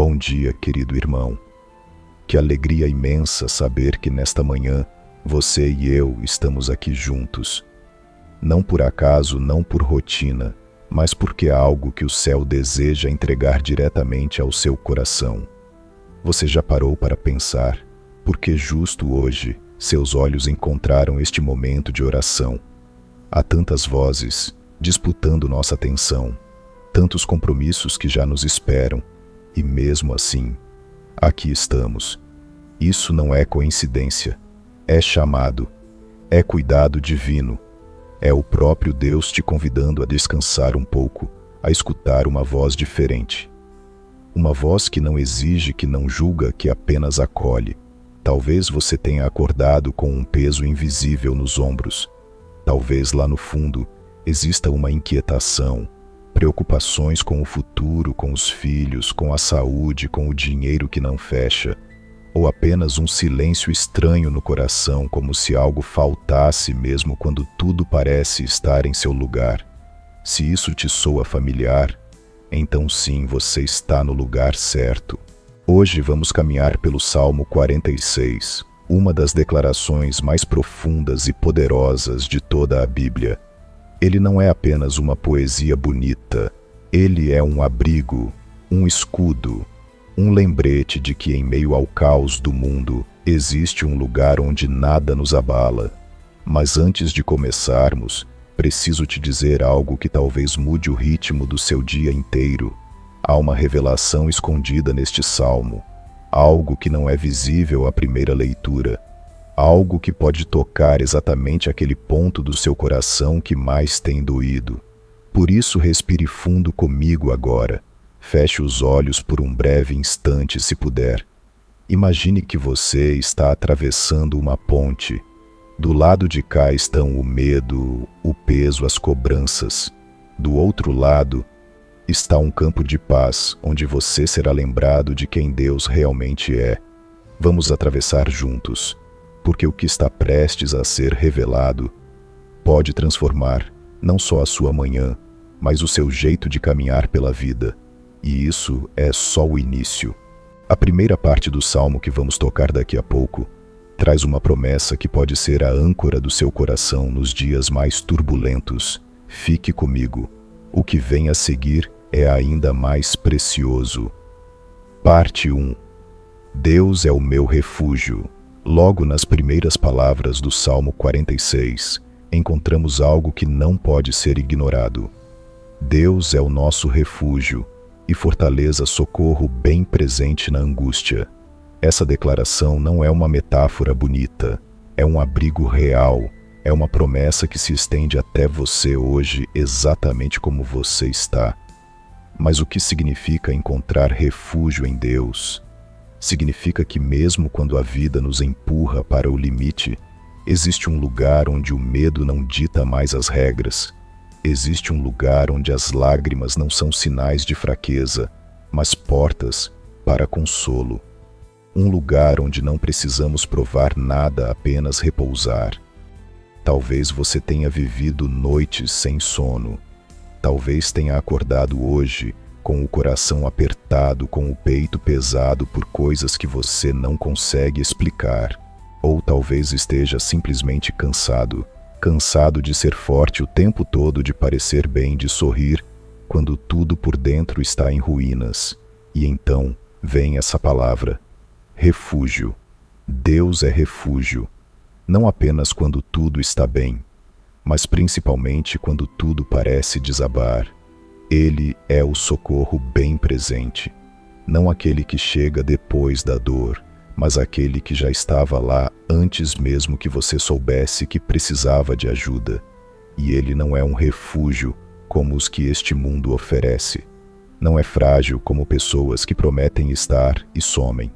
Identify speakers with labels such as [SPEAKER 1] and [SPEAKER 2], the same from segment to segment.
[SPEAKER 1] Bom dia, querido irmão. Que alegria imensa saber que nesta manhã você e eu estamos aqui juntos. Não por acaso, não por rotina, mas porque é algo que o céu deseja entregar diretamente ao seu coração. Você já parou para pensar por que justo hoje seus olhos encontraram este momento de oração? Há tantas vozes disputando nossa atenção, tantos compromissos que já nos esperam, e mesmo assim, aqui estamos. Isso não é coincidência, é chamado, é cuidado divino, é o próprio Deus te convidando a descansar um pouco, a escutar uma voz diferente. Uma voz que não exige, que não julga, que apenas acolhe. Talvez você tenha acordado com um peso invisível nos ombros. Talvez lá no fundo exista uma inquietação, preocupações com o futuro, com os filhos, com a saúde, com o dinheiro que não fecha, ou apenas um silêncio estranho no coração, como se algo faltasse mesmo quando tudo parece estar em seu lugar. Se isso te soa familiar, então sim, você está no lugar certo. Hoje vamos caminhar pelo Salmo 46, uma das declarações mais profundas e poderosas de toda a Bíblia. Ele não é apenas uma poesia bonita, ele é um abrigo, um escudo, um lembrete de que em meio ao caos do mundo existe um lugar onde nada nos abala. Mas antes de começarmos, preciso te dizer algo que talvez mude o ritmo do seu dia inteiro. Há uma revelação escondida neste salmo, algo que não é visível à primeira leitura, algo que pode tocar exatamente aquele ponto do seu coração que mais tem doído. Por isso, respire fundo comigo agora. Feche os olhos por um breve instante, se puder. Imagine que você está atravessando uma ponte. Do lado de cá estão o medo, o peso, as cobranças. Do outro lado está um campo de paz, onde você será lembrado de quem Deus realmente é. Vamos atravessar juntos, porque o que está prestes a ser revelado pode transformar não só a sua manhã, mas o seu jeito de caminhar pela vida. E isso é só o início. A primeira parte do salmo que vamos tocar daqui a pouco traz uma promessa que pode ser a âncora do seu coração nos dias mais turbulentos. Fique comigo. O que vem a seguir é ainda mais precioso. Parte 1. Deus é o meu refúgio. Logo nas primeiras palavras do Salmo 46, encontramos algo que não pode ser ignorado. Deus é o nosso refúgio e fortaleza, socorro bem presente na angústia. Essa declaração não é uma metáfora bonita, é um abrigo real, é uma promessa que se estende até você hoje exatamente como você está. Mas o que significa encontrar refúgio em Deus? Significa que mesmo quando a vida nos empurra para o limite, existe um lugar onde o medo não dita mais as regras. Existe um lugar onde as lágrimas não são sinais de fraqueza, mas portas para consolo. Um lugar onde não precisamos provar nada, apenas repousar. Talvez você tenha vivido noites sem sono. Talvez tenha acordado hoje com o coração apertado, com o peito pesado por coisas que você não consegue explicar. Ou talvez esteja simplesmente cansado de ser forte o tempo todo, de parecer bem, de sorrir, quando tudo por dentro está em ruínas. E então vem essa palavra: refúgio. Deus é refúgio, não apenas quando tudo está bem, mas principalmente quando tudo parece desabar. Ele é o socorro bem presente, não aquele que chega depois da dor, mas aquele que já estava lá antes mesmo que você soubesse que precisava de ajuda. E ele não é um refúgio como os que este mundo oferece. Não é frágil como pessoas que prometem estar e somem.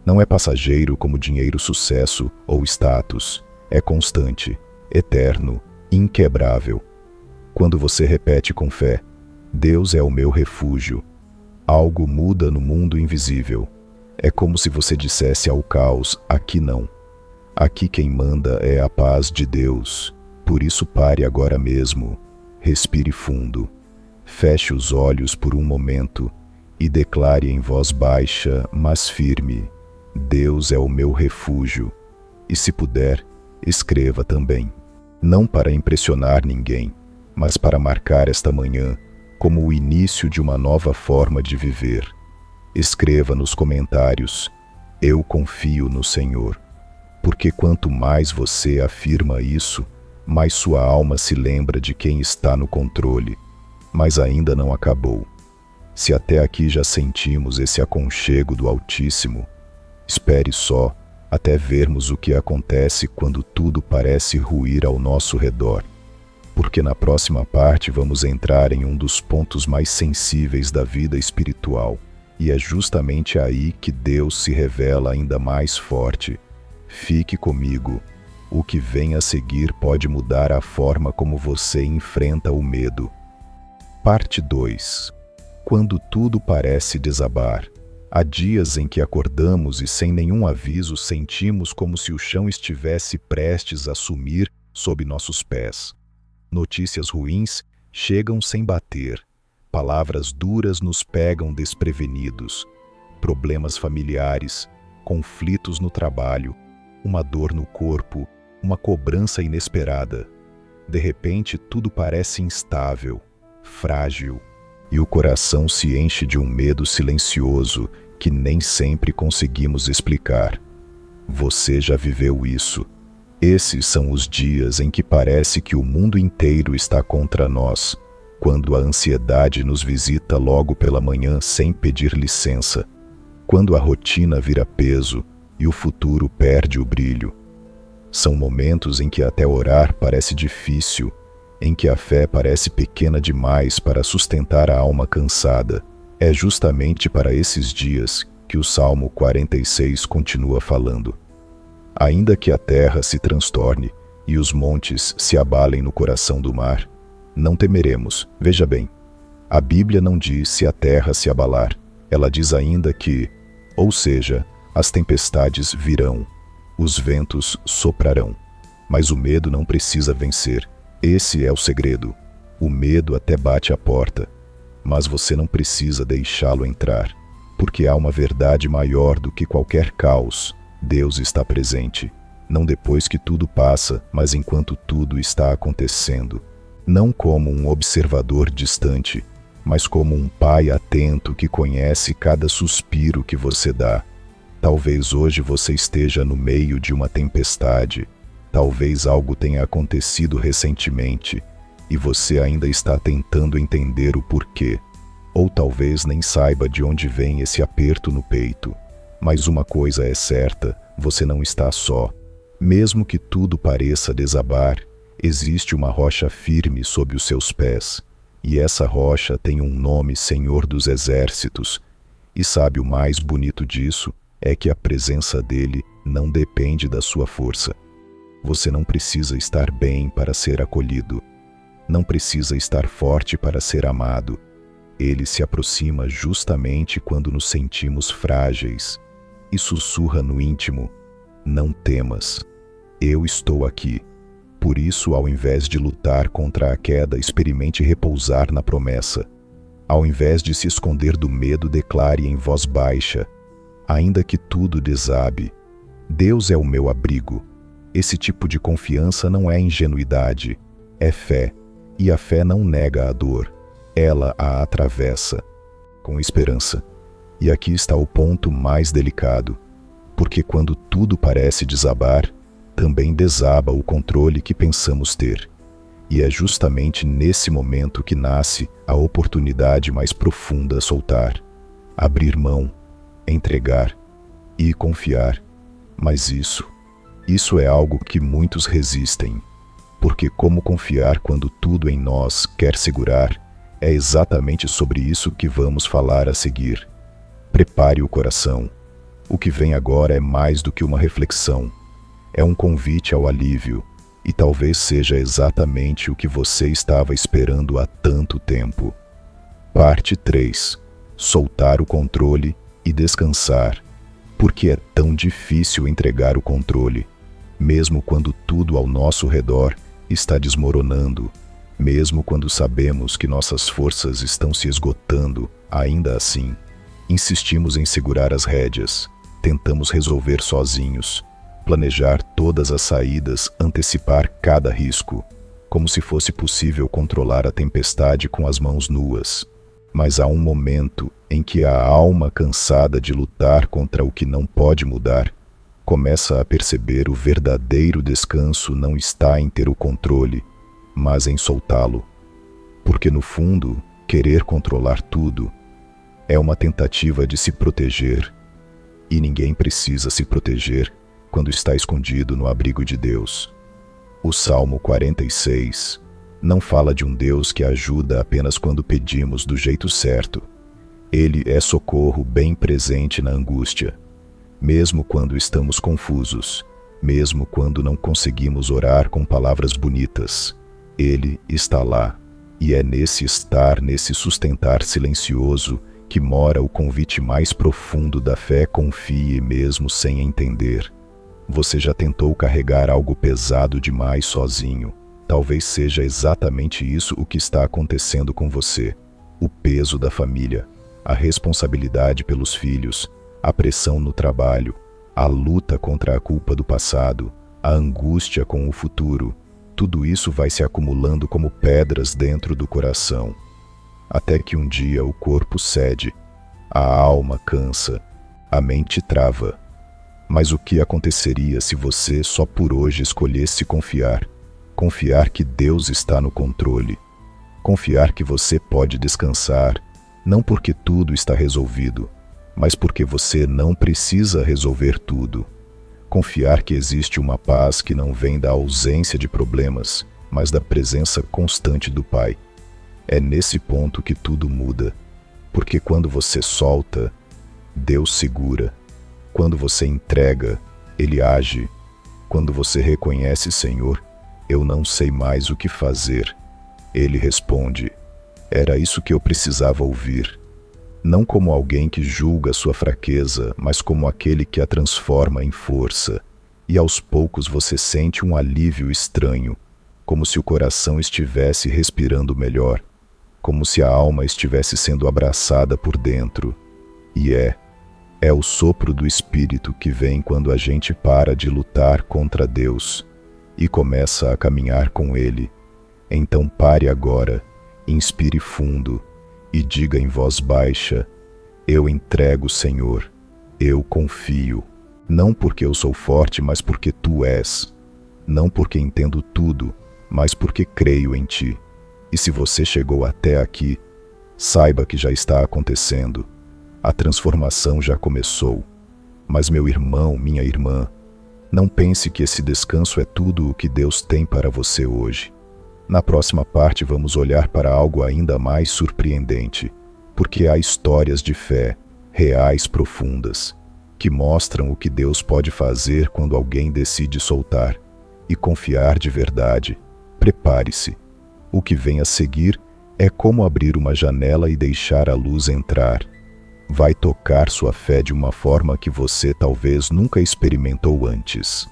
[SPEAKER 1] Não é passageiro como dinheiro, sucesso ou status. É constante, eterno, inquebrável. Quando você repete com fé: Deus é o meu refúgio, algo muda no mundo invisível. É como se você dissesse ao caos: aqui não. Aqui quem manda é a paz de Deus. Por isso pare agora mesmo. Respire fundo. Feche os olhos por um momento e declare em voz baixa, mas firme: Deus é o meu refúgio. E se puder, escreva também. Não para impressionar ninguém, mas para marcar esta manhã como o início de uma nova forma de viver. Escreva nos comentários: eu confio no Senhor. Porque quanto mais você afirma isso, mais sua alma se lembra de quem está no controle. Mas ainda não acabou. Se até aqui já sentimos esse aconchego do Altíssimo, espere só até vermos o que acontece quando tudo parece ruir ao nosso redor. Porque na próxima parte vamos entrar em um dos pontos mais sensíveis da vida espiritual, e é justamente aí que Deus se revela ainda mais forte. Fique comigo. O que vem a seguir pode mudar a forma como você enfrenta o medo. Parte 2. Quando tudo parece desabar. Há dias em que acordamos e sem nenhum aviso sentimos como se o chão estivesse prestes a sumir sob nossos pés. Notícias ruins chegam sem bater. Palavras duras nos pegam desprevenidos. Problemas familiares, conflitos no trabalho, uma dor no corpo, uma cobrança inesperada. De repente, tudo parece instável, frágil, e o coração se enche de um medo silencioso que nem sempre conseguimos explicar. Você já viveu isso. Esses são os dias em que parece que o mundo inteiro está contra nós, quando a ansiedade nos visita logo pela manhã sem pedir licença, quando a rotina vira peso e o futuro perde o brilho. São momentos em que até orar parece difícil, em que a fé parece pequena demais para sustentar a alma cansada. É justamente para esses dias que o Salmo 46 continua falando. Ainda que a terra se transtorne e os montes se abalem no coração do mar, não temeremos. Veja bem, a Bíblia não diz se a terra se abalar, ela diz ainda que, ou seja, as tempestades virão, os ventos soprarão, mas o medo não precisa vencer. Esse é o segredo. O medo até bate à porta, mas você não precisa deixá-lo entrar, porque há uma verdade maior do que qualquer caos. Deus está presente, não depois que tudo passa, mas enquanto tudo está acontecendo. Não como um observador distante, mas como um pai atento que conhece cada suspiro que você dá. Talvez hoje você esteja no meio de uma tempestade. Talvez algo tenha acontecido recentemente e você ainda está tentando entender o porquê. Ou talvez nem saiba de onde vem esse aperto no peito. Mas uma coisa é certa, você não está só. Mesmo que tudo pareça desabar, existe uma rocha firme sob os seus pés. E essa rocha tem um nome: Senhor dos Exércitos. E sabe o mais bonito disso? É que a presença dele não depende da sua força. Você não precisa estar bem para ser acolhido. Não precisa estar forte para ser amado. Ele se aproxima justamente quando nos sentimos frágeis e sussurra no íntimo: não temas, eu estou aqui. Por isso, ao invés de lutar contra a queda, experimente repousar na promessa. Ao invés de se esconder do medo, declare em voz baixa: ainda que tudo desabe, Deus é o meu abrigo. Esse tipo de confiança não é ingenuidade, é fé. E a fé não nega a dor, ela a atravessa com esperança. E aqui está o ponto mais delicado, porque quando tudo parece desabar, também desaba o controle que pensamos ter. E é justamente nesse momento que nasce a oportunidade mais profunda a soltar, abrir mão, entregar e confiar. Mas isso é algo que muitos resistem, porque como confiar quando tudo em nós quer segurar? É exatamente sobre isso que vamos falar a seguir. Prepare o coração. O que vem agora é mais do que uma reflexão. É um convite ao alívio, e talvez seja exatamente o que você estava esperando há tanto tempo. Parte 3. Soltar o controle e descansar. Por que é tão difícil entregar o controle? Mesmo quando tudo ao nosso redor está desmoronando, mesmo quando sabemos que nossas forças estão se esgotando, ainda assim, Insistimos em segurar as rédeas, tentamos resolver sozinhos, planejar todas as saídas, antecipar cada risco, como se fosse possível controlar a tempestade com as mãos nuas. Mas há um momento em que a alma, cansada de lutar contra o que não pode mudar, começa a perceber o verdadeiro descanso não está em ter o controle, mas em soltá-lo. Porque no fundo, querer controlar tudo é uma tentativa de se proteger, e ninguém precisa se proteger quando está escondido no abrigo de Deus. O Salmo 46 não fala de um Deus que ajuda apenas quando pedimos do jeito certo. Ele é socorro bem presente na angústia, mesmo quando estamos confusos, mesmo quando não conseguimos orar com palavras bonitas. Ele está lá, e é nesse estar, nesse sustentar silencioso, que mora o convite mais profundo da fé. Confie mesmo sem entender. Você já tentou carregar algo pesado demais sozinho? Talvez seja exatamente isso o que está acontecendo com você. O peso da família, a responsabilidade pelos filhos, a pressão no trabalho, a luta contra a culpa do passado, a angústia com o futuro. Tudo isso vai se acumulando como pedras dentro do coração, até que um dia o corpo cede, a alma cansa, a mente trava. Mas o que aconteceria se você só por hoje escolhesse confiar? Confiar que Deus está no controle. Confiar que você pode descansar, não porque tudo está resolvido, mas porque você não precisa resolver tudo. Confiar que existe uma paz que não vem da ausência de problemas, mas da presença constante do Pai. É nesse ponto que tudo muda, porque quando você solta, Deus segura. Quando você entrega, Ele age. Quando você reconhece, Senhor, eu não sei mais o que fazer, Ele responde, era isso que eu precisava ouvir. Não como alguém que julga sua fraqueza, mas como aquele que a transforma em força. E aos poucos você sente um alívio estranho, como se o coração estivesse respirando melhor, como se a alma estivesse sendo abraçada por dentro. E é o sopro do Espírito que vem quando a gente para de lutar contra Deus e começa a caminhar com Ele. Então pare agora, inspire fundo e diga em voz baixa, eu entrego, Senhor, eu confio, não porque eu sou forte, mas porque Tu és, não porque entendo tudo, mas porque creio em Ti. E se você chegou até aqui, saiba que já está acontecendo, a transformação já começou. Mas meu irmão, minha irmã, não pense que esse descanso é tudo o que Deus tem para você hoje. Na próxima parte vamos olhar para algo ainda mais surpreendente, porque há histórias de fé, reais profundas, que mostram o que Deus pode fazer quando alguém decide soltar e confiar de verdade. Prepare-se. O que vem a seguir é como abrir uma janela e deixar a luz entrar. Vai tocar sua fé de uma forma que você talvez nunca experimentou antes.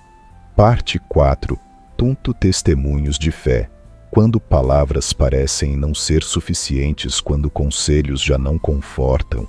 [SPEAKER 1] Parte 4. Testemunhos de fé. Quando palavras parecem não ser suficientes, quando conselhos já não confortam.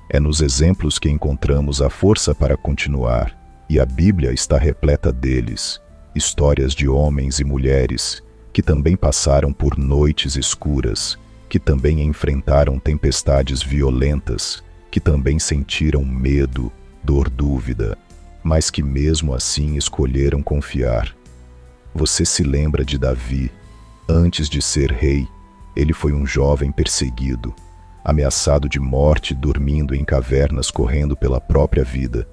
[SPEAKER 1] É nos exemplos que encontramos a força para continuar, e a Bíblia está repleta deles, histórias de homens e mulheres que também passaram por noites escuras, que também enfrentaram tempestades violentas, que também sentiram medo, dor, dúvida, mas que mesmo assim escolheram confiar. Você se lembra de Davi? Antes de ser rei, ele foi um jovem perseguido, ameaçado de morte, dormindo em cavernas, correndo pela própria vida.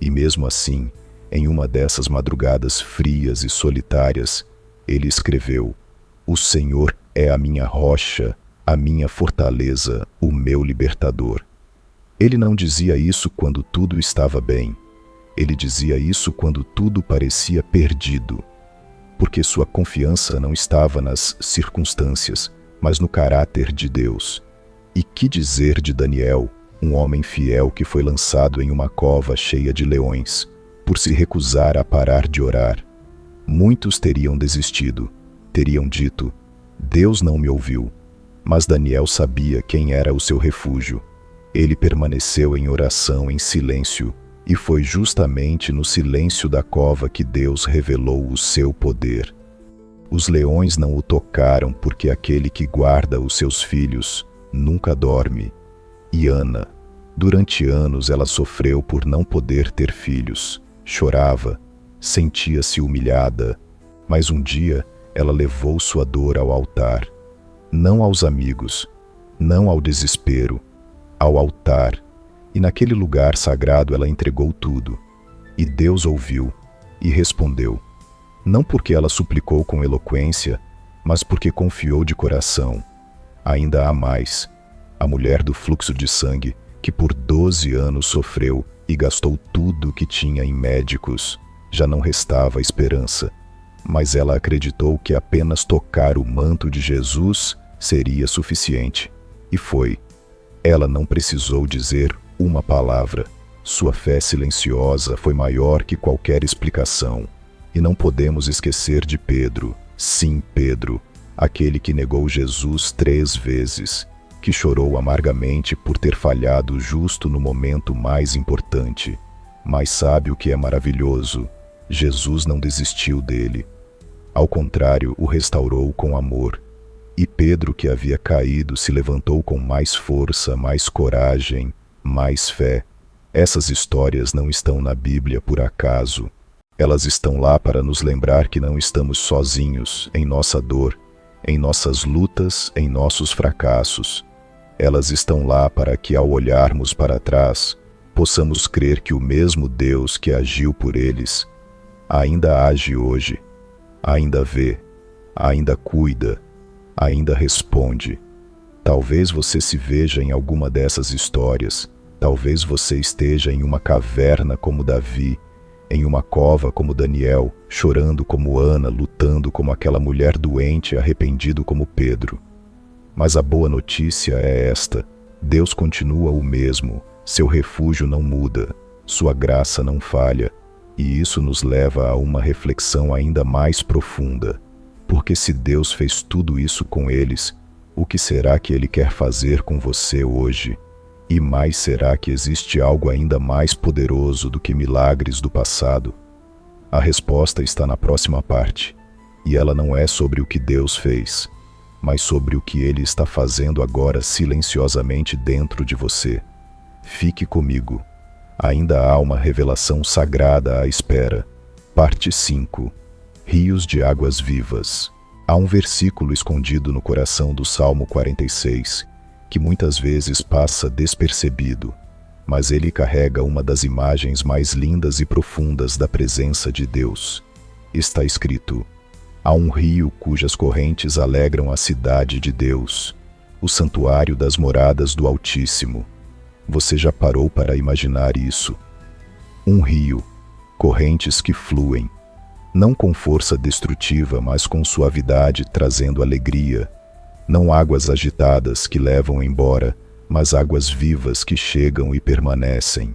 [SPEAKER 1] E mesmo assim, em uma dessas madrugadas frias e solitárias, ele escreveu: "O Senhor é a minha rocha, a minha fortaleza, o meu libertador." Ele não dizia isso quando tudo estava bem. Ele dizia isso quando tudo parecia perdido, porque sua confiança não estava nas circunstâncias, mas no caráter de Deus. E que dizer de Daniel, um homem fiel que foi lançado em uma cova cheia de leões, por se recusar a parar de orar? Muitos teriam desistido, teriam dito: Deus não me ouviu. Mas Daniel sabia quem era o seu refúgio. Ele permaneceu em oração, em silêncio, e foi justamente no silêncio da cova que Deus revelou o seu poder. Os leões não o tocaram porque aquele que guarda os seus filhos nunca dorme. E Ana, durante anos ela sofreu por não poder ter filhos, chorava, sentia-se humilhada, mas um dia ela levou sua dor ao altar, não aos amigos, não ao desespero, ao altar, e naquele lugar sagrado ela entregou tudo. E Deus ouviu e respondeu, não porque ela suplicou com eloquência, mas porque confiou de coração. Ainda há mais, a mulher do fluxo de sangue, que por 12 anos sofreu e gastou tudo o que tinha em médicos, já não restava esperança, mas ela acreditou que apenas tocar o manto de Jesus seria suficiente. E foi. Ela não precisou dizer uma palavra. Sua fé silenciosa foi maior que qualquer explicação. E não podemos esquecer de Pedro. Sim, Pedro, aquele que negou Jesus 3 vezes, que chorou amargamente por ter falhado justo no momento mais importante. Mas sabe o que é maravilhoso? Jesus não desistiu dele. Ao contrário, o restaurou com amor. E Pedro, que havia caído, se levantou com mais força, mais coragem, mais fé. Essas histórias não estão na Bíblia por acaso. Elas estão lá para nos lembrar que não estamos sozinhos em nossa dor, em nossas lutas, em nossos fracassos. Elas estão lá para que, ao olharmos para trás, possamos crer que o mesmo Deus que agiu por eles ainda age hoje, ainda vê, ainda cuida, ainda responde. Talvez você se veja em alguma dessas histórias, talvez você esteja em uma caverna como Davi, em uma cova como Daniel, chorando como Ana, lutando como aquela mulher doente, arrependido como Pedro. Mas a boa notícia é esta: Deus continua o mesmo, seu refúgio não muda, sua graça não falha, e isso nos leva a uma reflexão ainda mais profunda. Porque se Deus fez tudo isso com eles, o que será que Ele quer fazer com você hoje? E mais, será que existe algo ainda mais poderoso do que milagres do passado? A resposta está na próxima parte, e ela não é sobre o que Deus fez, mas sobre o que Ele está fazendo agora silenciosamente dentro de você. Fique comigo. Ainda há uma revelação sagrada à espera. Parte 5. Rios de águas vivas. Há um versículo escondido no coração do Salmo 46, que muitas vezes passa despercebido, mas ele carrega uma das imagens mais lindas e profundas da presença de Deus. Está escrito: há um rio cujas correntes alegram a cidade de Deus, o santuário das moradas do Altíssimo. Você já parou para imaginar isso? Um rio, correntes que fluem, não com força destrutiva, mas com suavidade, trazendo alegria. Não águas agitadas que levam embora, mas águas vivas que chegam e permanecem.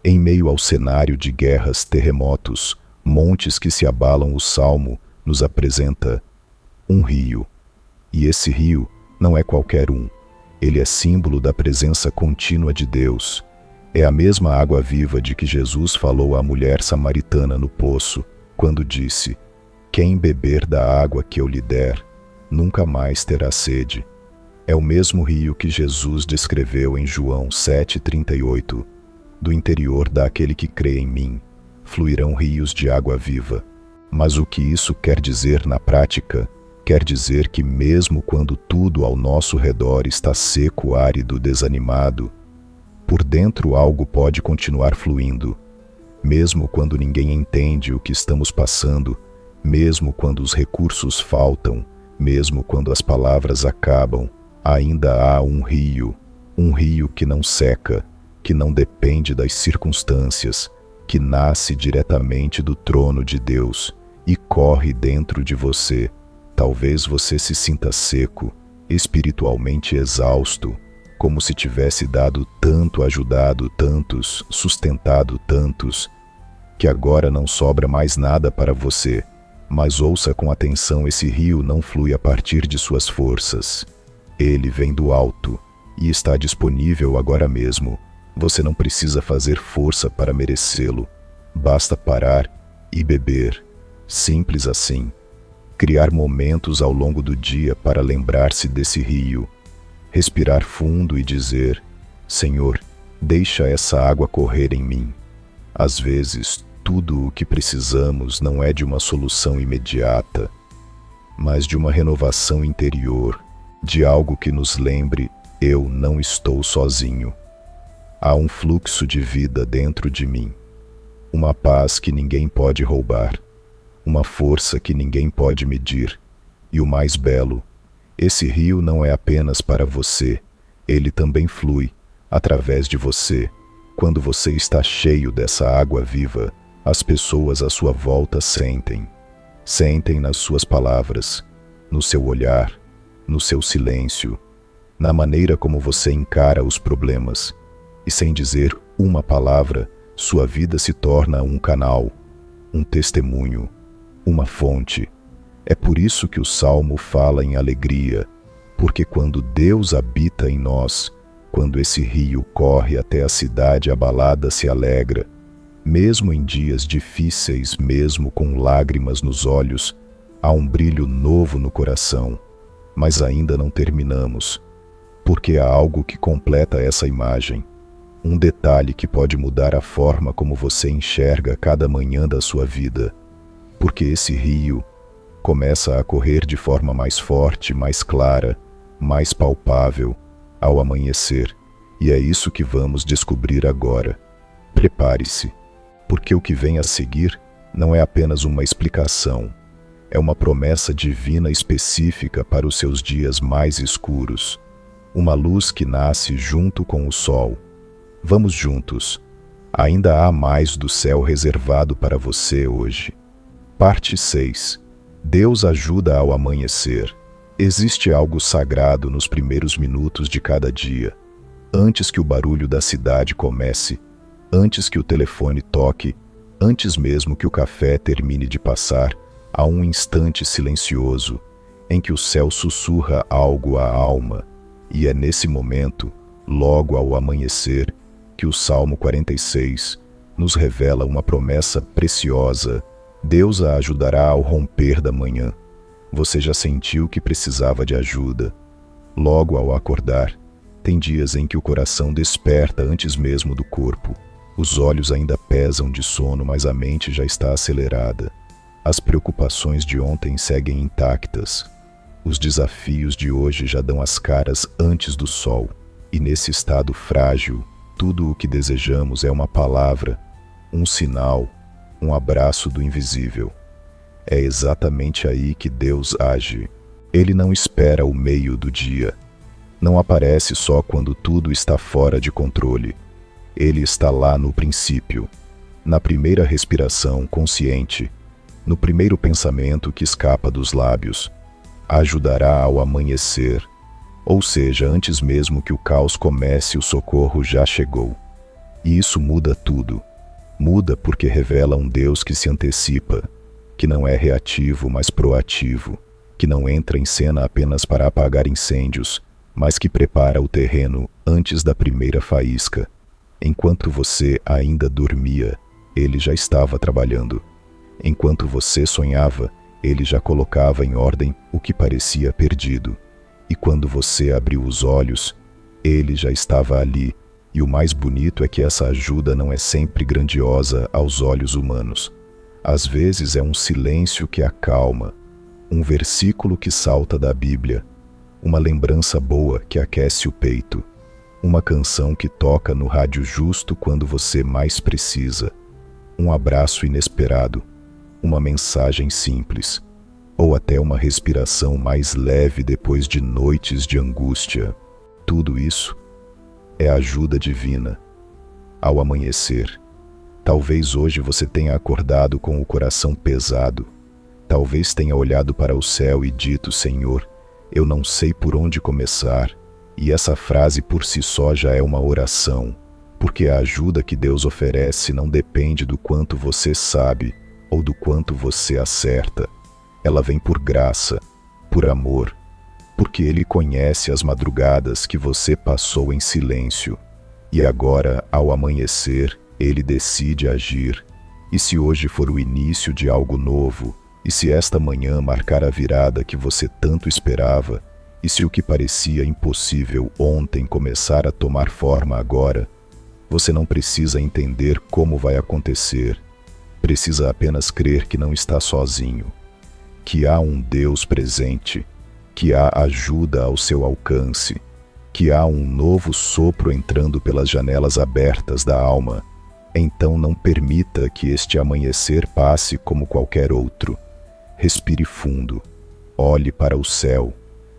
[SPEAKER 1] Em meio ao cenário de guerras, terremotos, montes que se abalam, o Salmo nos apresenta um rio. E esse rio não é qualquer um. Ele é símbolo da presença contínua de Deus. É a mesma água viva de que Jesus falou à mulher samaritana no poço, quando disse: quem beber da água que eu lhe der, nunca mais terá sede. É o mesmo rio que Jesus descreveu em João 7,38. Do interior daquele que crê em mim, fluirão rios de água viva. Mas o que isso quer dizer na prática? Quer dizer que mesmo quando tudo ao nosso redor está seco, árido, desanimado, por dentro algo pode continuar fluindo. Mesmo quando ninguém entende o que estamos passando, mesmo quando os recursos faltam, mesmo quando as palavras acabam, ainda há um rio que não seca, que não depende das circunstâncias, que nasce diretamente do trono de Deus e corre dentro de você. Talvez você se sinta seco, espiritualmente exausto, como se tivesse dado tanto, ajudado tantos, sustentado tantos, que agora não sobra mais nada para você. Mas ouça com atenção: esse rio não flui a partir de suas forças. Ele vem do alto. e está disponível agora mesmo. Você não precisa fazer força para merecê-lo. Basta parar e beber. Simples assim. Criar momentos ao longo do dia para lembrar-se desse rio. Respirar fundo e dizer: Senhor, deixa essa água correr em mim. Às vezes, tudo o que precisamos não é de uma solução imediata, mas de uma renovação interior, de algo que nos lembre: eu não estou sozinho. Há um fluxo de vida dentro de mim, uma paz que ninguém pode roubar, uma força que ninguém pode medir. E o mais belo, esse rio não é apenas para você, ele também flui através de você. Quando você está cheio dessa água viva, as pessoas à sua volta sentem. Sentem nas suas palavras, no seu olhar, no seu silêncio, na maneira como você encara os problemas. E sem dizer uma palavra, sua vida se torna um canal, um testemunho, uma fonte. É por isso que o Salmo fala em alegria, porque quando Deus habita em nós, quando esse rio corre até a cidade abalada se alegra, mesmo em dias difíceis, mesmo com lágrimas nos olhos, há um brilho novo no coração. Mas ainda não terminamos, porque há algo que completa essa imagem. Um detalhe que pode mudar a forma como você enxerga cada manhã da sua vida. Porque esse rio começa a correr de forma mais forte, mais clara, mais palpável, ao amanhecer. E é isso que vamos descobrir agora. Prepare-se, porque o que vem a seguir não é apenas uma explicação. É uma promessa divina específica para os seus dias mais escuros. Uma luz que nasce junto com o sol. Vamos juntos. Ainda há mais do céu reservado para você hoje. Parte 6. Deus ajuda ao amanhecer. Existe algo sagrado nos primeiros minutos de cada dia. Antes que o barulho da cidade comece, antes que o telefone toque, antes mesmo que o café termine de passar, há um instante silencioso em que o céu sussurra algo à alma. E é nesse momento, logo ao amanhecer, que o Salmo 46 nos revela uma promessa preciosa. Deus a ajudará ao romper da manhã. Você já sentiu que precisava de ajuda? Logo ao acordar, tem dias em que o coração desperta antes mesmo do corpo. Os olhos ainda pesam de sono, mas a mente já está acelerada. As preocupações de ontem seguem intactas. Os desafios de hoje já dão as caras antes do sol. E nesse estado frágil, tudo o que desejamos é uma palavra, um sinal, um abraço do invisível. É exatamente aí que Deus age. Ele não espera o meio do dia. Não aparece só quando tudo está fora de controle. Ele está lá no princípio, na primeira respiração consciente, no primeiro pensamento que escapa dos lábios. Ajudará ao amanhecer. Ou seja, antes mesmo que o caos comece, o socorro já chegou. E isso muda tudo. Muda porque revela um Deus que se antecipa, que não é reativo, mas proativo, que não entra em cena apenas para apagar incêndios, mas que prepara o terreno antes da primeira faísca. Enquanto você ainda dormia, ele já estava trabalhando. Enquanto você sonhava, ele já colocava em ordem o que parecia perdido. E quando você abriu os olhos, ele já estava ali. E o mais bonito é que essa ajuda não é sempre grandiosa aos olhos humanos. Às vezes é um silêncio que acalma, um versículo que salta da Bíblia, uma lembrança boa que aquece o peito, uma canção que toca no rádio justo quando você mais precisa, um abraço inesperado, uma mensagem simples, ou até uma respiração mais leve depois de noites de angústia. Tudo isso é ajuda divina. Ao amanhecer, talvez hoje você tenha acordado com o coração pesado. Talvez tenha olhado para o céu e dito: Senhor, eu não sei por onde começar. E essa frase por si só já é uma oração, porque a ajuda que Deus oferece não depende do quanto você sabe ou do quanto você acerta. Ela vem por graça, por amor, porque Ele conhece as madrugadas que você passou em silêncio. E agora, ao amanhecer, Ele decide agir. E se hoje for o início de algo novo, e se esta manhã marcar a virada que você tanto esperava, e se o que parecia impossível ontem começar a tomar forma agora, você não precisa entender como vai acontecer. Precisa apenas crer que não está sozinho, que há um Deus presente, que há ajuda ao seu alcance, que há um novo sopro entrando pelas janelas abertas da alma. Então não permita que este amanhecer passe como qualquer outro. Respire fundo, olhe para o céu,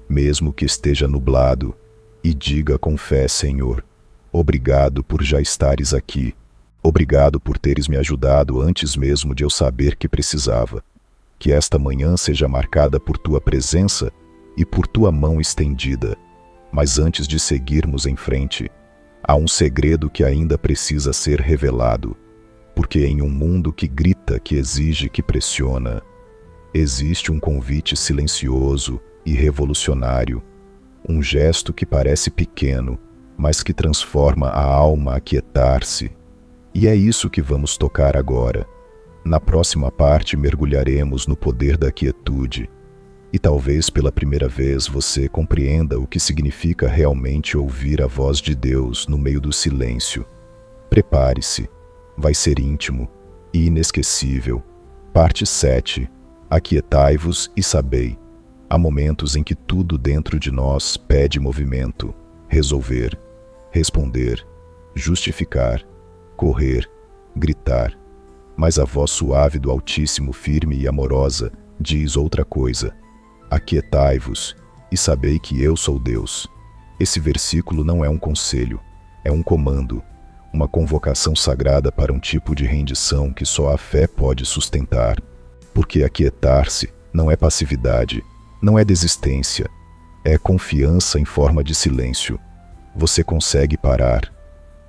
[SPEAKER 1] mesmo que esteja nublado, e diga com fé: Senhor, obrigado por já estares aqui. Obrigado por teres me ajudado antes mesmo de eu saber que precisava. Que esta manhã seja marcada por tua presença e por tua mão estendida. Mas antes de seguirmos em frente, há um segredo que ainda precisa ser revelado, porque em um mundo que grita, que exige, que pressiona, existe um convite silencioso e revolucionário, um gesto que parece pequeno, mas que transforma a alma a aquietar-se. E é isso que vamos tocar agora. Na próxima parte mergulharemos no poder da quietude, e talvez pela primeira vez você compreenda o que significa realmente ouvir a voz de Deus no meio do silêncio. Prepare-se, vai ser íntimo e inesquecível. Parte 7. Aquietai-vos e sabei. Há momentos em que tudo dentro de nós pede movimento, resolver, responder, justificar, correr, gritar. Mas a voz suave do Altíssimo, firme e amorosa, diz outra coisa. Aquietai-vos e sabei que eu sou Deus. Esse versículo não é um conselho, é um comando, uma convocação sagrada para um tipo de rendição que só a fé pode sustentar. Porque aquietar-se não é passividade, não é desistência, é confiança em forma de silêncio. Você consegue parar.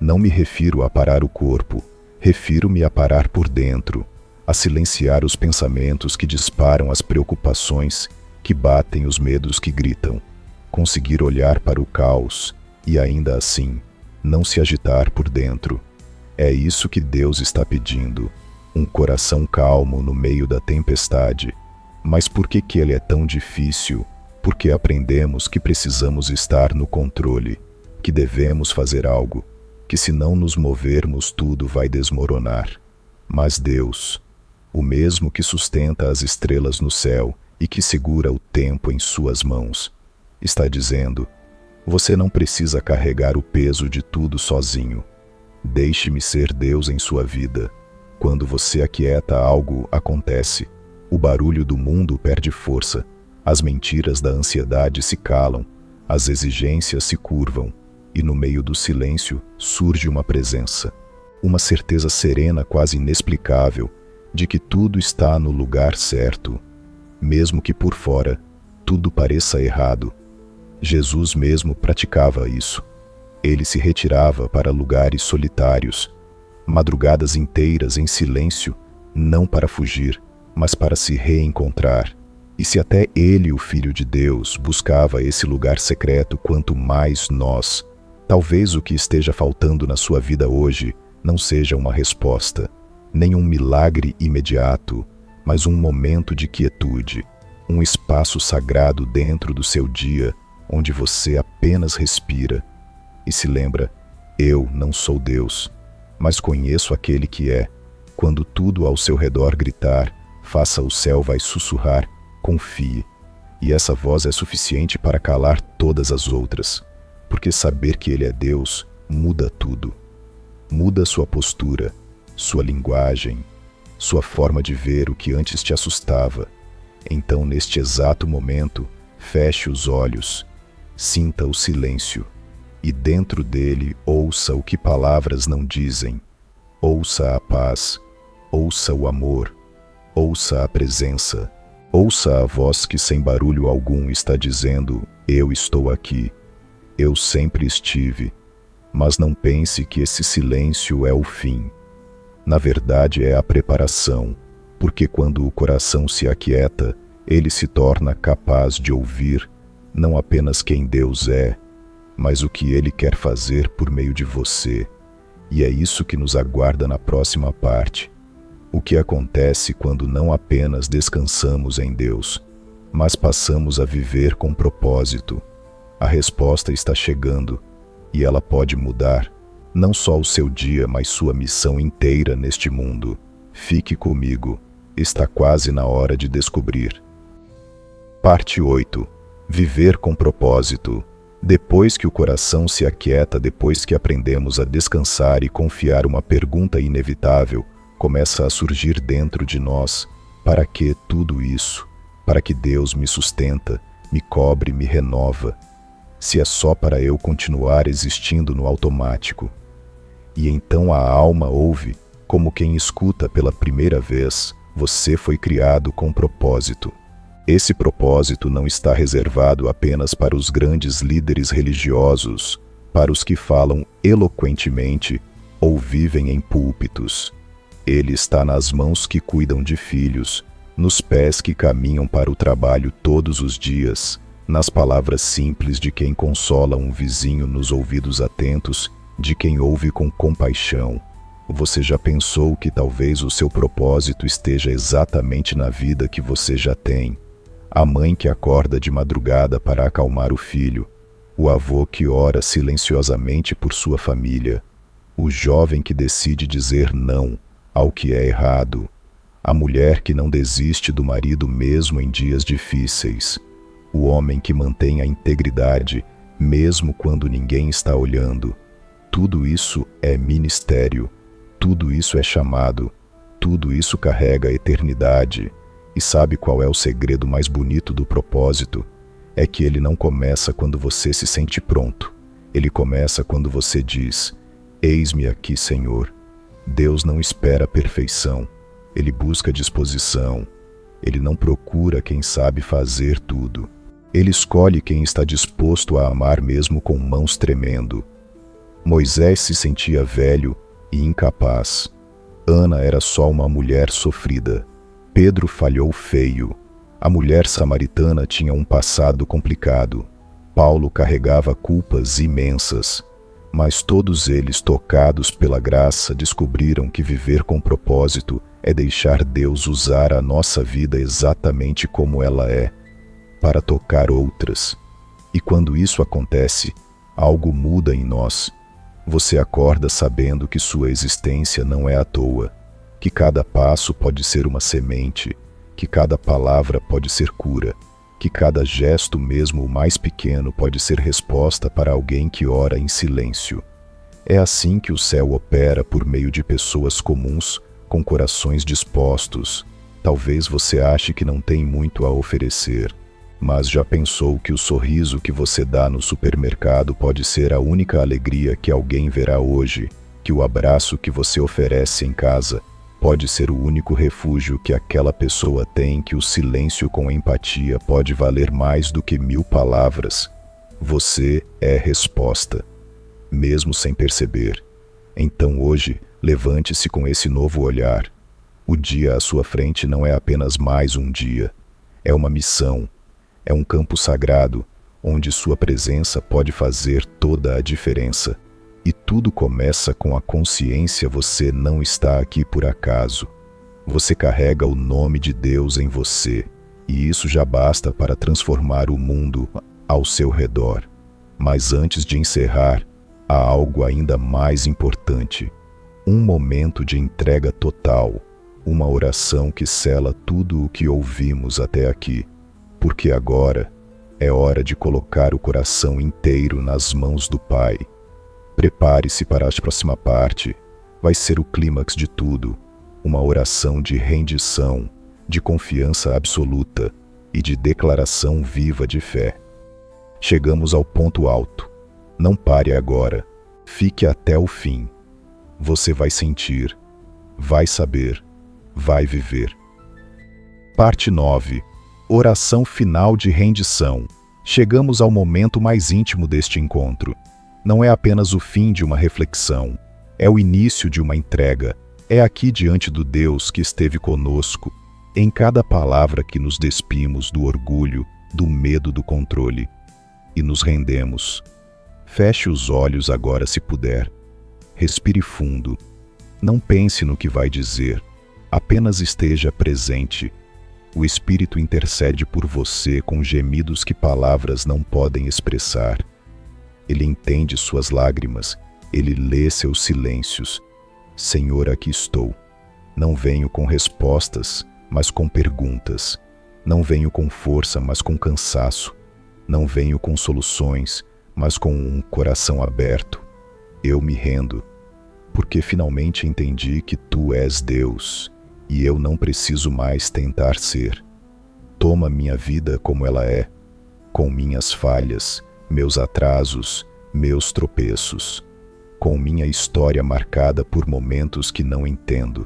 [SPEAKER 1] Não me refiro a parar o corpo, refiro-me a parar por dentro, a silenciar os pensamentos que disparam as preocupações, que batem os medos que gritam, conseguir olhar para o caos e ainda assim não se agitar por dentro. É isso que Deus está pedindo, um coração calmo no meio da tempestade. Mas por que ele é tão difícil? Porque aprendemos que precisamos estar no controle, que devemos fazer algo, que se não nos movermos tudo vai desmoronar. Mas Deus, o mesmo que sustenta as estrelas no céu e que segura o tempo em suas mãos, está dizendo: você não precisa carregar o peso de tudo sozinho. Deixe-me ser Deus em sua vida. Quando você aquieta, algo acontece. O barulho do mundo perde força, as mentiras da ansiedade se calam, as exigências se curvam, e no meio do silêncio surge uma presença, uma certeza serena, quase inexplicável, de que tudo está no lugar certo. Mesmo que por fora tudo pareça errado, Jesus mesmo praticava isso. Ele se retirava para lugares solitários, madrugadas inteiras em silêncio, não para fugir, mas para se reencontrar. E se até ele, o Filho de Deus, buscava esse lugar secreto, quanto mais nós. Talvez o que esteja faltando na sua vida hoje não seja uma resposta, nem um milagre imediato, mas um momento de quietude, um espaço sagrado dentro do seu dia, onde você apenas respira e se lembra: eu não sou Deus, mas conheço aquele que é. Quando tudo ao seu redor gritar, faça o céu vai sussurrar, confie. E essa voz é suficiente para calar todas as outras, porque saber que Ele é Deus muda tudo. Muda sua postura, sua linguagem, sua forma de ver o que antes te assustava. Então, neste exato momento, feche os olhos, sinta o silêncio, e dentro dele ouça o que palavras não dizem. Ouça a paz, ouça o amor, ouça a presença, ouça a voz que sem barulho algum está dizendo: eu estou aqui, eu sempre estive. Mas não pense que esse silêncio é o fim. Na verdade, é a preparação, porque quando o coração se aquieta, ele se torna capaz de ouvir, não apenas quem Deus é, mas o que Ele quer fazer por meio de você. E é isso que nos aguarda na próxima parte. O que acontece quando não apenas descansamos em Deus, mas passamos a viver com propósito? A resposta está chegando, e ela pode mudar não só o seu dia, mas sua missão inteira neste mundo. Fique comigo, está quase na hora de descobrir. Parte 8. Viver com propósito. Depois que o coração se aquieta, depois que aprendemos a descansar e confiar, uma pergunta inevitável começa a surgir dentro de nós. Para que tudo isso? Para que Deus me sustenta, me cobre, me renova? Se é só para eu continuar existindo no automático. E então a alma ouve, como quem escuta pela primeira vez: você foi criado com propósito. Esse propósito não está reservado apenas para os grandes líderes religiosos, para os que falam eloquentemente ou vivem em púlpitos. Ele está nas mãos que cuidam de filhos, nos pés que caminham para o trabalho todos os dias, nas palavras simples de quem consola um vizinho, nos ouvidos atentos de quem ouve com compaixão. Você já pensou que talvez o seu propósito esteja exatamente na vida que você já tem? A mãe que acorda de madrugada para acalmar o filho, o avô que ora silenciosamente por sua família, o jovem que decide dizer não ao que é errado, a mulher que não desiste do marido mesmo em dias difíceis, o homem que mantém a integridade mesmo quando ninguém está olhando. Tudo isso é ministério, tudo isso é chamado, tudo isso carrega a eternidade. E sabe qual é o segredo mais bonito do propósito? É que ele não começa quando você se sente pronto. Ele começa quando você diz: eis-me aqui, Senhor. Deus não espera a perfeição. Ele busca disposição. Ele não procura quem sabe fazer tudo. Ele escolhe quem está disposto a amar mesmo com mãos tremendo. Moisés se sentia velho e incapaz. Ana era só uma mulher sofrida. Pedro falhou feio. A mulher samaritana tinha um passado complicado. Paulo carregava culpas imensas. Mas todos eles, tocados pela graça, descobriram que viver com propósito é deixar Deus usar a nossa vida exatamente como ela é, para tocar outras. E quando isso acontece, algo muda em nós. Você acorda sabendo que sua existência não é à toa, que cada passo pode ser uma semente, que cada palavra pode ser cura, que cada gesto, mesmo o mais pequeno, pode ser resposta para alguém que ora em silêncio. É assim que o céu opera, por meio de pessoas comuns, com corações dispostos. Talvez você ache que não tem muito a oferecer, mas já pensou que o sorriso que você dá no supermercado pode ser a única alegria que alguém verá hoje, que o abraço que você oferece em casa pode ser o único refúgio que aquela pessoa tem, que o silêncio com empatia pode valer mais do que 1000 palavras? Você é resposta, mesmo sem perceber. Então hoje, levante-se com esse novo olhar. O dia à sua frente não é apenas mais um dia, é uma missão, é um campo sagrado, onde sua presença pode fazer toda a diferença. E tudo começa com a consciência: você não está aqui por acaso. Você carrega o nome de Deus em você, e isso já basta para transformar o mundo ao seu redor. Mas antes de encerrar, há algo ainda mais importante. Um momento de entrega total, uma oração que sela tudo o que ouvimos até aqui. Porque agora é hora de colocar o coração inteiro nas mãos do Pai. Prepare-se para a próxima parte. Vai ser o clímax de tudo. Uma oração de rendição, de confiança absoluta e de declaração viva de fé. Chegamos ao ponto alto. Não pare agora. Fique até o fim. Você vai sentir, vai saber, vai viver. Parte 9. Oração final de rendição. Chegamos ao momento mais íntimo deste encontro. Não é apenas o fim de uma reflexão, é o início de uma entrega. É aqui diante do Deus que esteve conosco, em cada palavra que nos despimos do orgulho, do medo, do controle. e nos rendemos. Feche os olhos agora se puder. Respire fundo. Não pense no que vai dizer. Apenas esteja presente. O Espírito intercede por você com gemidos que palavras não podem expressar. Ele entende suas lágrimas. Ele lê seus silêncios. Senhor, aqui estou. Não venho com respostas, mas com perguntas. Não venho com força, mas com cansaço. Não venho com soluções, mas com um coração aberto. Eu me rendo, porque finalmente entendi que Tu és Deus, e eu não preciso mais tentar ser. Toma minha vida como ela é, com minhas falhas, meus atrasos, meus tropeços, com minha história marcada por momentos que não entendo,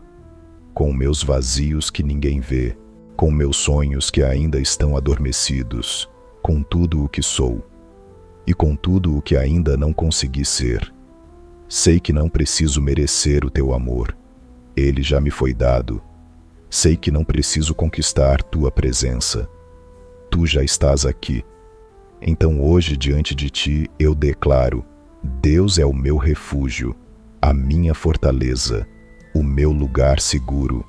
[SPEAKER 1] com meus vazios que ninguém vê, com meus sonhos que ainda estão adormecidos, com tudo o que sou e com tudo o que ainda não consegui ser. Sei que não preciso merecer o Teu amor. Ele já me foi dado. Sei que não preciso conquistar Tua presença. Tu já estás aqui. Então hoje diante de Ti eu declaro: Deus é o meu refúgio, a minha fortaleza, o meu lugar seguro.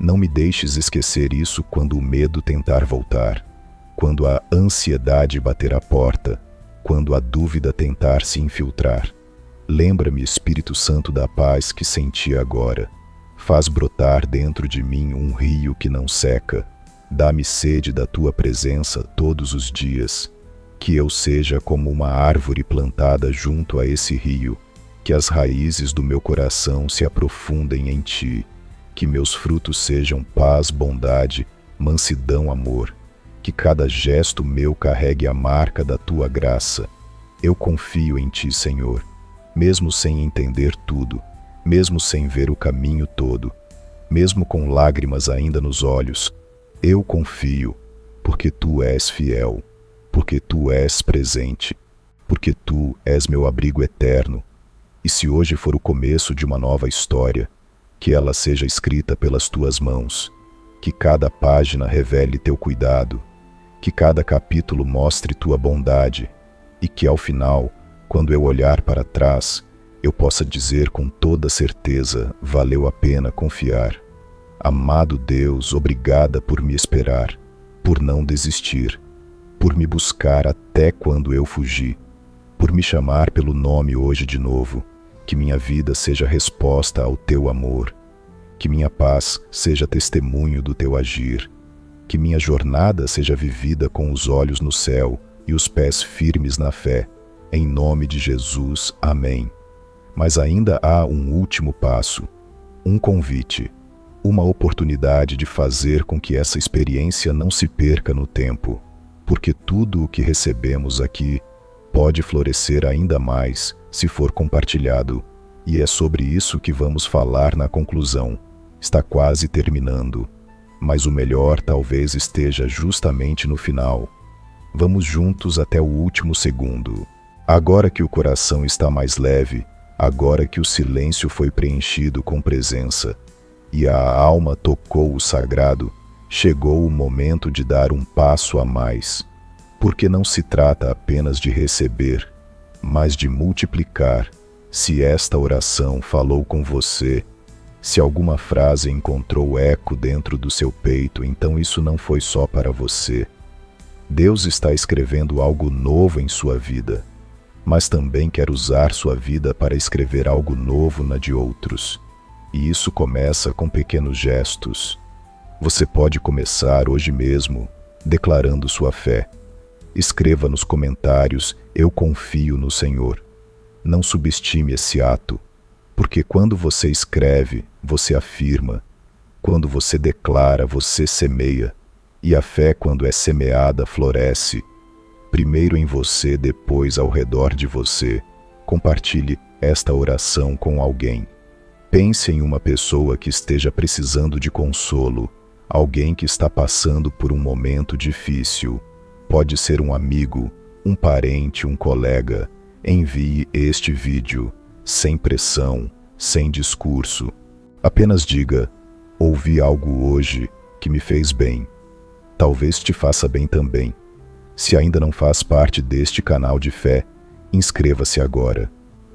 [SPEAKER 1] Não me deixes esquecer isso quando o medo tentar voltar, quando a ansiedade bater a porta, quando a dúvida tentar se infiltrar. Lembra-me, Espírito Santo da paz que senti agora. Faz brotar dentro de mim um rio que não seca. Dá-me sede da Tua presença todos os dias. Que eu seja como uma árvore plantada junto a esse rio, que as raízes do meu coração se aprofundem em Ti, que meus frutos sejam paz, bondade, mansidão, amor, que cada gesto meu carregue a marca da Tua graça. Eu confio em Ti, Senhor, mesmo sem entender tudo, mesmo sem ver o caminho todo, mesmo com lágrimas ainda nos olhos. Eu confio, porque Tu és fiel, porque Tu és presente, porque Tu és meu abrigo eterno. E se hoje for o começo de uma nova história, que ela seja escrita pelas Tuas mãos, que cada página revele Teu cuidado, que cada capítulo mostre Tua bondade, e que ao final, quando eu olhar para trás, eu possa dizer com toda certeza: valeu a pena confiar. Amado Deus, obrigada por me esperar, por não desistir, por me buscar até quando eu fugi, por me chamar pelo nome hoje de novo. Que minha vida seja resposta ao Teu amor, que minha paz seja testemunho do Teu agir, que minha jornada seja vivida com os olhos no céu e os pés firmes na fé. Em nome de Jesus, amém. Mas ainda há um último passo, um convite, uma oportunidade de fazer com que essa experiência não se perca no tempo, porque tudo o que recebemos aqui pode florescer ainda mais se for compartilhado, e é sobre isso que vamos falar na conclusão. Está quase terminando, mas o melhor talvez esteja justamente no final. Vamos juntos até o último segundo. Agora que o coração está mais leve, agora que o silêncio foi preenchido com presença e a alma tocou o sagrado, chegou o momento de dar um passo a mais, porque não se trata apenas de receber, mas de multiplicar. Se esta oração falou com você, se alguma frase encontrou eco dentro do seu peito, então isso não foi só para você. Deus está escrevendo algo novo em sua vida, mas também quer usar sua vida para escrever algo novo na de outros. E isso começa com pequenos gestos. Você pode começar hoje mesmo, declarando sua fé. Escreva nos comentários: eu confio no Senhor. Não subestime esse ato, porque quando você escreve, você afirma. Quando você declara, você semeia. E a fé, quando é semeada, floresce. Primeiro em você, depois ao redor de você. Compartilhe esta oração com alguém. Pense em uma pessoa que esteja precisando de consolo, alguém que está passando por um momento difícil. Pode ser um amigo, um parente, um colega. Envie este vídeo, sem pressão, sem discurso. Apenas diga: ouvi algo hoje que me fez bem. Talvez te faça bem também. Se ainda não faz parte deste canal de fé, inscreva-se agora,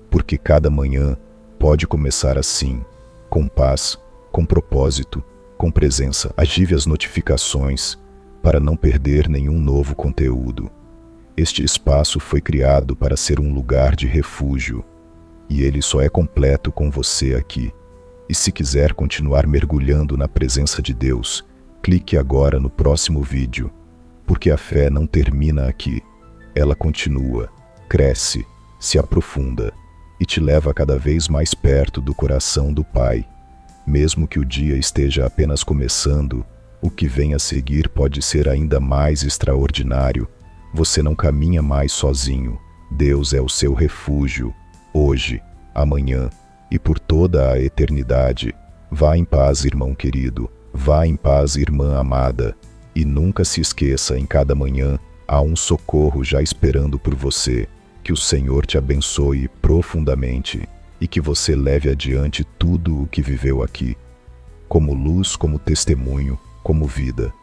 [SPEAKER 1] porque cada manhã pode começar assim, com paz, com propósito, com presença. Ative as notificações para não perder nenhum novo conteúdo. Este espaço foi criado para ser um lugar de refúgio, e ele só é completo com você aqui. E se quiser continuar mergulhando na presença de Deus, clique agora no próximo vídeo, porque a fé não termina aqui. Ela continua, cresce, se aprofunda e te leva cada vez mais perto do coração do Pai. Mesmo que o dia esteja apenas começando, o que vem a seguir pode ser ainda mais extraordinário. Você não caminha mais sozinho. Deus é o seu refúgio, hoje, amanhã e por toda a eternidade. Vá em paz, irmão querido. Vá em paz, irmã amada. E nunca se esqueça, em cada manhã há um socorro já esperando por você. Que o Senhor te abençoe profundamente e que você leve adiante tudo o que viveu aqui, como luz, como testemunho, como vida.